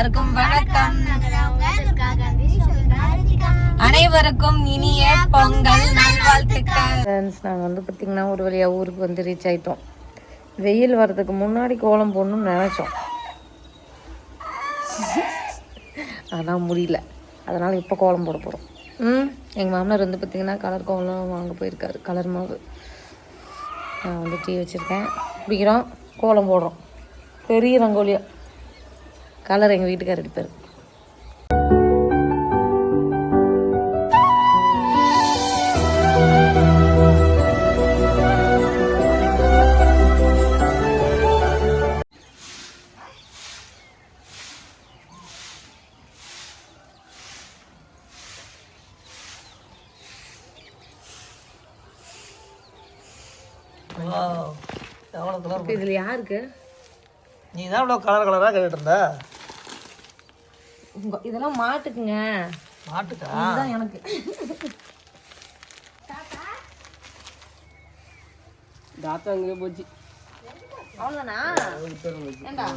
எல்லாருக்கும் வணக்கம். அனைவருக்கும் இனிய பொங்கல் நல்வாழ்த்துக்கள். நாங்கள் வந்து பார்த்திங்கன்னா ஒரு வழியாக ஊருக்கு வந்து ரீச் ஆகிட்டோம். வெயில் வர்றதுக்கு முன்னாடி கோலம் போடணும்னு நினச்சோம், அதான் முடியல. அதனால் இப்போ கோலம் போட போகிறோம். எங்கள் மாமனார் வந்து பார்த்திங்கன்னா கலர் கோலம் வாங்க போயிருக்காரு. கலர் மாவு நான் வந்து டீ வச்சுருக்கேன், குடிக்கிறோம், கோலம் போடுறோம். பெரிய ரங்கோலியா கலர் எங்கள் வீட்டுக்காரர் அடிப்பார். இதில் யாருக்கு? நீ தான் இவ்வளோ கலர் கலராக கேட்டுட்டு இருந்த. இதெல்லாம் மாட்டுக்குங்க. மாட்டுக்கா? இதுதான் எனக்கு. தாத்தா அங்கே போச்சு. அவ்வளோதானா? ஏண்டா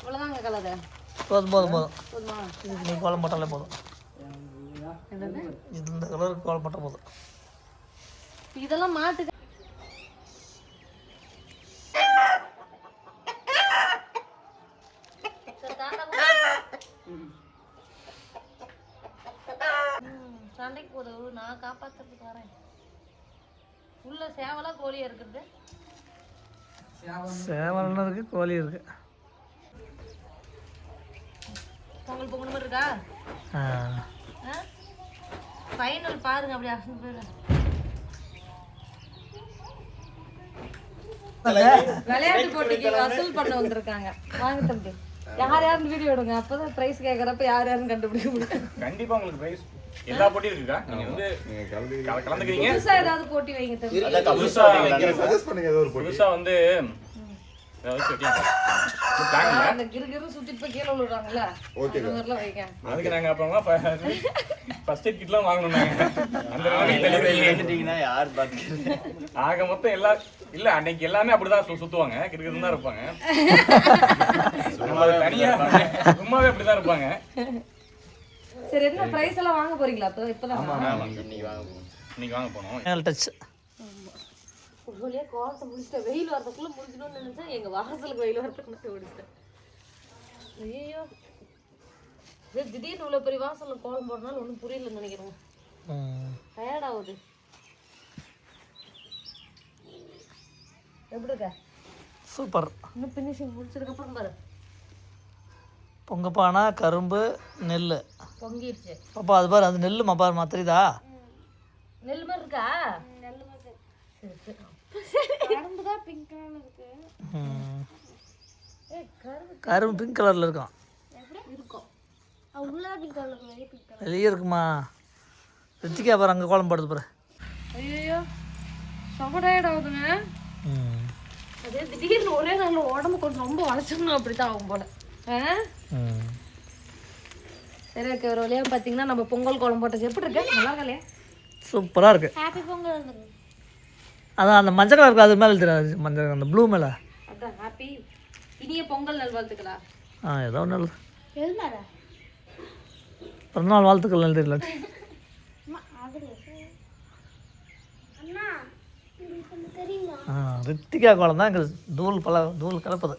இவ்வளோதாங்க கலரு. போதும் போதும் போதும். போதுமா? நீ கோலம் போட்டாலே போதும். இது இந்த கலருக்கு கோலம் போட்டால் போதும். இதெல்லாம் மாட்டுக்கு. சண்டைக்கு போதும், நான் காப்பாத்துறதுக்கு வரேன். உள்ள சேவலா கோழியா இருக்குது? சேவல்னு இருக்கு, கோழி இருக்கு. பொங்கல் பொங்கல் மாதிரி இருக்கா? ஃபைனல் பாருங்க, அப்படி அசந்து போயிரு. விளையாட்டு போட்டிக்கு வசூல் பண்ண வந்திருக்காங்க. வாங்க தம்பி, யார் யாருன்னு வீடியோ எடுங்க, அப்பதான் பிரைஸ் கேட்கறப்ப யார் யாருன்னு கண்டுபிடிக்க முடியும். கண்டிப்பா உங்களுக்கு பிரைஸ் எல்லா போட்டியும் இருக்குக்கா. நீங்க வந்து கலந்துக்கிறீங்க. புதுசா ஏதாவது போட்டி வைங்க தம்பி. புதுசா வந்து அந்த கிறுகிறு சுத்திட்டு போய் கீழே விழுறாங்கல்ல, அந்த மாதிரிலாம் வைங்க. அதுக்கு நாங்க அப்புறமா ஃபர்ஸ்ட் எய்ட் கிட்லாம் வாங்கணும். நாங்க அந்த எழுதிட்டீங்கன்னா யார் பாத்துக்கிறது? ஆக மொத்தம் எல்லா இல்ல அன்னைக்கு எல்லாமே அப்படிதான் சுத்துவாங்க, கிறுகிறு தான் இருப்பாங்க. தனியா சும்மாவே அப்படிதான் இருப்பாங்க. சரி, என்ன பிரைஸ் எல்லாம் வாங்க போறீங்களா? இப்பதான் இன்னைக்கு வாங்க போனோம். டச் ஒரு வழியா கோலத்தை முடிச்சிட்டேன். வெயில் வரதுக்குள்ள முடிக்கணும்னு நினைச்சேன், எங்க வாசலுக்கு வெயில் வரதுக்குள்ள முடிச்சிட்டேன். ஐயோ, திடீர்னு இவ்வளவு பெரிய வாசல்ல கோலம் போடுறதுனால ஒன்றும் புரியலன்னு நினைக்கிறோம். டயர்ட் ஆகுது. எப்படி இருக்க? சூப்பர். இன்னும் பினிஷிங் முடிச்சதுக்கு அப்புறம் பாரு. பொங்கப்பானா கரும்பு நெல் பொங்கிடுச்சு பாப்பா. அது பாரு, அது நெல் பாரு, மாத்திரிதா நெல் மாதிரி இருக்கா? கரும்பு பிங்க் கலர்ல இருக்கும். வெளியே இருக்குமா? ரித்திகா பாரு, அங்கே கோலம் போடுது பாரு. ஐயோ, செம டயர்ட் ஆகுதுங்க. அதே திடீர்னு ஒரே நாள் உடம்பு கொஞ்சம் ரொம்ப வளைச்சிடணும், அப்படித்தான் ஆகும் போல. சரி, ஓகே. ஒரு வழியா பார்த்தீங்கன்னா நம்ம பொங்கல் கோலம் போட்டது எப்படி இருக்கு? நல்லா இருக்கலையா? சூப்பராக இருக்கு. ஹாப்பி பொங்கல். அதான் அந்த மஞ்சள் கலர் இருக்கு, அது மேலே தெரியாது, மஞ்சள் அந்த ப்ளூ மேலே. அதான் ஹாப்பி இனிய பொங்கல் நல்வாழ்த்துக்களா? ஏதோ ஒன்று பிறந்தநாள் வாழ்த்துக்கள் தெரியல. ரித்திகா கோலம் தான் இங்கே தூள் கலப்புது.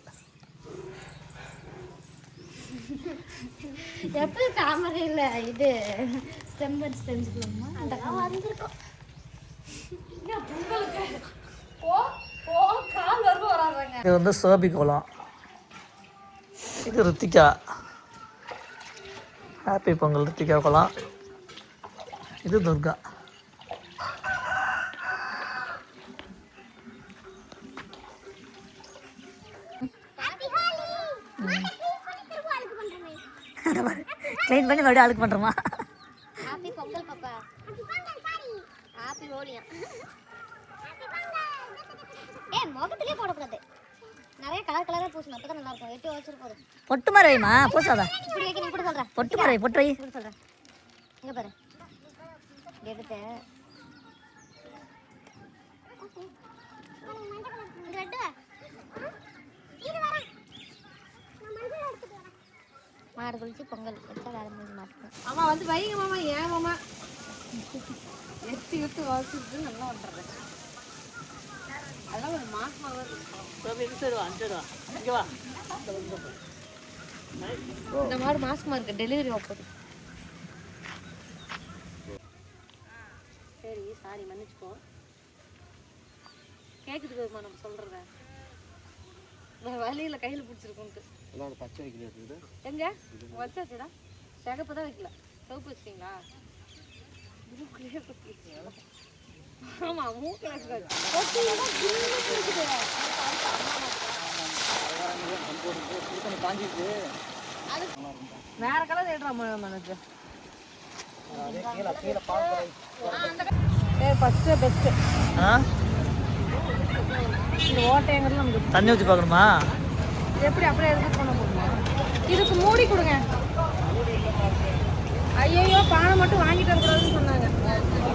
எப்படி தாமரையில் இது செம்பன் செஞ்சுக்கலாமா? இது வந்து சோபி கோலம், இது ரித்திகா. ஹாப்பி பொங்கல் ரித்திகா கோலம். இது துர்கா. க்ளீன் பண்ணி மறுபடியும் அழுக்கு பண்ணுறோமா? ஹாப்பி பொங்கல் பாப்பா. ஹாப்பி ஹோலியா. முகத்திலே போடக்கூடாது, நிறைய கலர் கலராக பூசணும், அப்போ தான் நல்லா இருக்கும். எட்டி வச்சுட்டு போதும். பொட்டு மாதிரி வைமா, பூசாதா? இப்படி வைக்க, நீ இப்படி சொல்கிறேன். பொட்டு மாதிரி பொட்டு வை. இப்படி சொல்கிறேன். இங்கே பாரு, எடுத்து ரெட்டு மாடு குளிச்சு பொங்கல் வச்சா வேலை முடிஞ்சு மாட்டேன். ஆமா வந்து வைங்க மாமா. ஏன் மாமா எத்தி விட்டு வாசிட்டு நல்லா வந்துடுறேன். அதெல்லாம் ஒரு மாசமாக இந்த மாடு மாசமா இருக்கு. டெலிவரி ஆகுது. சரி சாரி மன்னிச்சுக்கோ. கேட்குதுக்கு வருமா நம்ம சொல்கிறத? வழியில் கையில் பிடிச்சிருக்குன்ட்டு பச்சை வைக்கல எங்க வச்சாச்சுடா. சிகப்பு தான் வைக்கல. சிவப்பு வச்சிட்டிங்களா? மூக்கிலே குத்திருக்கீங்களா? ஆமாம் மூக்கில் வேற கலர் ஏடுறா மனசு. First best. இந்த ஓட்டைங்கிறது நமக்கு தண்ணி ஊற்றி பார்க்கணுமா? எப்படி அப்படியே எடுத்து போன போடுங்க. இதுக்கு மூடி கொடுங்க. ஐயோ பானை மட்டும் வாங்கிட்டு வரக்கூடாதுன்னு சொன்னாங்க.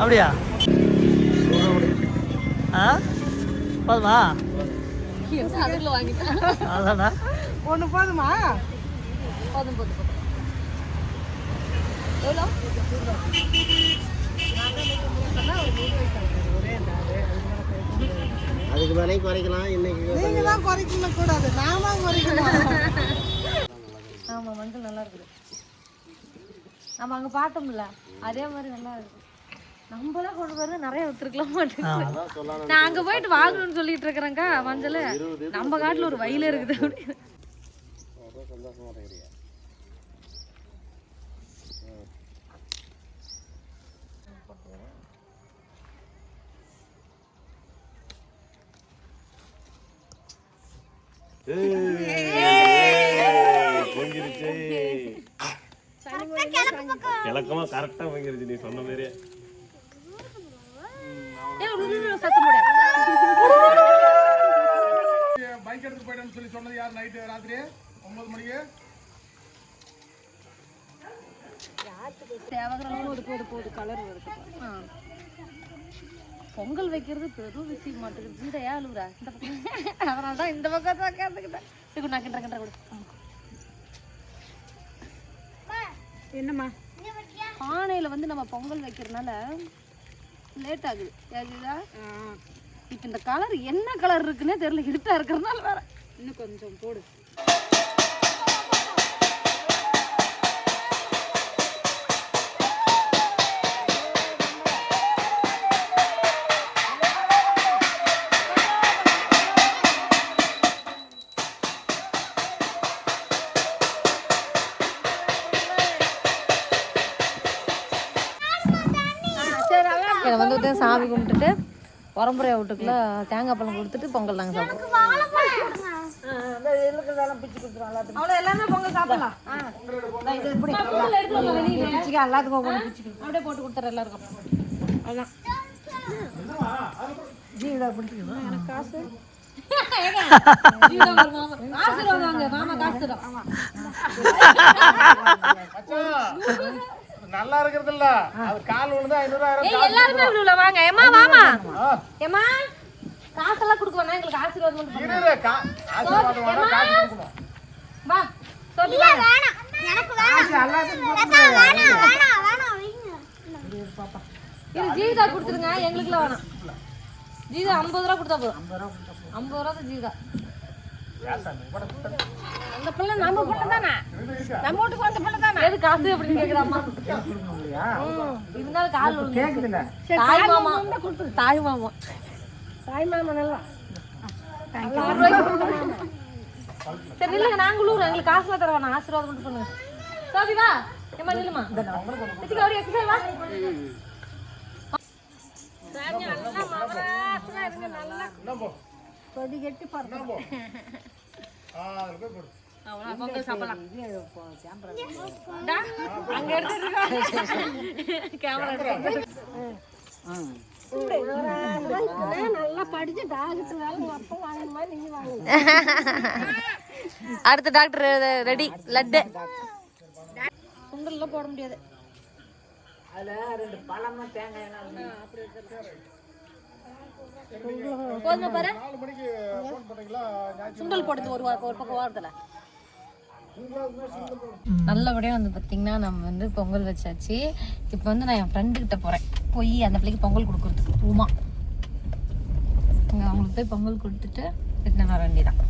அப்படியா? ஆ போதுமா? அதுக்குள்ள வாங்கிட்டேன். அதானா ஒன்று போதுமா? போதும் போதும் போதும். எவ்வளோ? அதுக்கு மேலே குறைக்கலாம். இன்னைக்கு நீங்க தான் குறைக்கணும் கூடாது, நான் தான் குறைக்கணும். ஆமாம் மஞ்சள் நல்லா இருக்குது. நம்ம அங்கே பார்த்தோம்ல அதே மாதிரி நல்லா இருக்குது. நம்மளாம் கொண்டு வரது நிறைய வித்துருக்கலாம் மாட்டேங்குது. நான் அங்கே போயிட்டு வாங்கணும்னு சொல்லிட்டு இருக்கிறேங்க்கா மஞ்சள். நம்ம காட்டில் ஒரு வயல் இருக்குது அப்படின்னு. சந்தோஷமா இருக்கிறியா? கிழக்கமா கரெக்டா வாங்கிருச்சு நீ சொன்ன மாதிரியே. பைக் எடுத்து போயிட்டேன்னு சொல்லி சொன்னது யார்? நைட்டு ராத்திரி 9 மணிக்கு. போது கலர் வருது. பொங்கல் வைக்கிறது பெரும் விஷயம் மாட்டேங்குது. இந்த ஏழுரா இந்த பக்கம். அதனால தான் இந்த பக்கம் தான் கேட்டுக்கிட்டேன். சரி நான் கிண்ட கொடு. என்னம்மா பானையில் வந்து நம்ம பொங்கல் வைக்கிறதுனால லேட் ஆகுது. ஏகுதா? இப்போ இந்த கலர் என்ன கலர் இருக்குன்னே தெரியல. இருட்டாக இருக்கிறதுனால வேற இன்னும் கொஞ்சம் போடு. இதை வந்து சாமி கும்பிட்டுட்டு உரம்புறைய வீட்டுக்குள்ள தேங்காய் பழம் கொடுத்துட்டு பொங்கல் நாங்கள் சாப்பிடுவோம். அவ்வளோ எல்லாமே பொங்கல் சாப்பிடலாம். எல்லாத்துக்கும் அப்படியே போட்டு கொடுத்துற எல்லாருக்கும். அதான் ஜீவிதா பிடிச்சிக்கணும். எனக்கு காசு ஆசீர்வாதம் வாங்க. மாமா காசு தரும். நல்லா இருக்கிறது இல்ல, அது கால் விழுந்தா 500 எல்லாருமே விழுல. வாங்க ஏமா வாமா ஏமா காசெல்லாம் கொடுக்க வேணாம். எங்களுக்கு ஆசீர்வாதம் மட்டும் வா. சோபி வா. எனக்கு வேணாம். இது ஜீவிதா கொடுத்துருங்க. எங்களுக்குலாம் வேணாம். ஜீவிதா 50 ரூபா கொடுத்தா போதும். 50 ரூபா தான் ஜீவிதா. அந்த பிள்ளை நம்ம பிள்ளை தானே. நம்ம வீட்டுக்கு வந்த பிள்ளை தானே. எது காசு அப்படின்னு கேட்குறாம்மா. இருந்தாலும் கால் கேட்குதுல்ல. தாய் மாமா தாய் மாமா தாய் மாமா நல்லா. சரி நில்லுங்க. நாங்களும் எங்களுக்கு காசுலாம் தர வேணாம். ஆசீர்வாதம் மட்டும் பண்ணுங்க. சோபி வா. ஏமா நில்லுமா. ஒரு எக்ஸல் வா. கொடி கட்டி பாருங்க. பொங்கல் சாப்பிடலாம். அங்க எடுத்துருக்கோம் கேமரா எடுத்து. நல்லா படிச்சு டாக்டர் அப்போ வாங்கின மாதிரி நீங்க வாங்க. அடுத்த டாக்டர் ரெடி. லட்டு சுண்டல்லாம் போட முடியாது. போதுமா பாரு. சுண்டல் போடுது ஒரு பக்கம் ஓரத்தில். நல்லபடியாக வந்து பார்த்திங்கன்னா நம்ம வந்து பொங்கல் வச்சாச்சு. இப்போ வந்து நான் என் ஃப்ரெண்டுக்கிட்ட போகிறேன், போய் அந்த பிள்ளைக்கு பொங்கல் கொடுக்குறதுக்கு. உமா அங்கே அவங்களுக்கு போய் பொங்கல் கொடுத்துட்டு ரிட்டன் வர வேண்டியதான்.